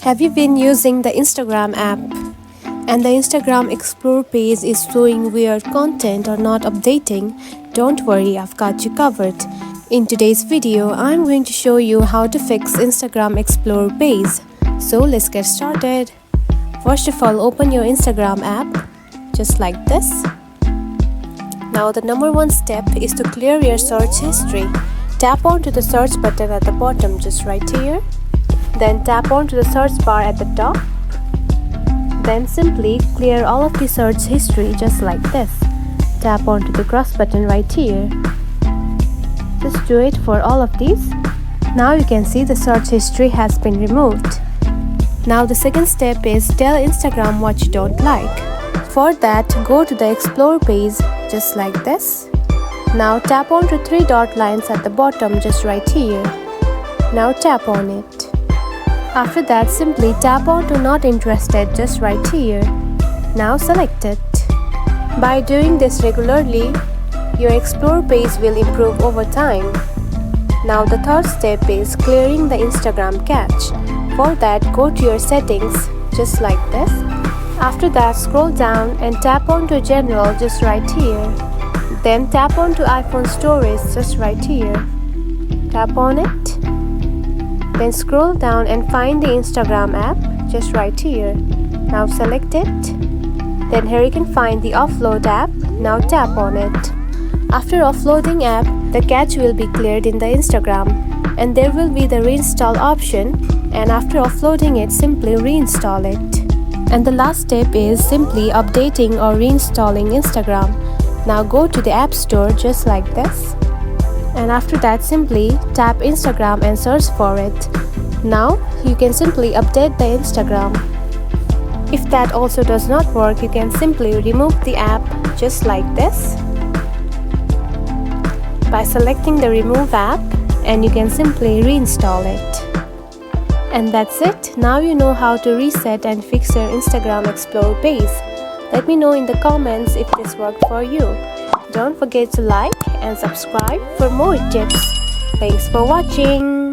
Have you been using the Instagram app and the Instagram Explore page is showing weird content or not updating? Don't worry, I've got you covered. In today's video, I'm going to show you how to fix Instagram Explore page. So let's get started. First of all, open your Instagram app, just like this. Now the number one step is to clear your search history. Tap onto the search button at the bottom, just right here. Then tap onto the search bar at the top. Then simply clear all of the search history just like this. Tap onto the cross button right here. Just do it for all of these. Now you can see the search history has been removed. Now the second step is tell Instagram what you don't like. For that, go to the Explore page just like this. Now tap onto three dot lines at the bottom just right here. Now tap on it. After that, simply tap on to not interested just right here. Now select it. By doing this regularly, your Explore page will improve over time. Now the third step is clearing the Instagram cache. For that, go to your settings just like this. After that, scroll down and tap onto General just right here. Then tap onto iPhone Storage just right here. Tap on it. Then scroll down and find the Instagram app just right here. Now select it. Then here you can find the Offload app. Now tap on it. After offloading app, the cache will be cleared in the Instagram and there will be the reinstall option, and after offloading it, simply reinstall it. And the last step is simply updating or reinstalling Instagram. Now go to the App Store just like this. And after that, simply tap Instagram and search for it. Now you can simply update the Instagram. If that also does not work, you can simply remove the app just like this by selecting the remove app, and you can simply reinstall it. And that's it. Now you know how to reset and fix your Instagram Explore page. Let me know in the comments if this worked for you. Don't forget to like and subscribe for more tips. Thanks for watching.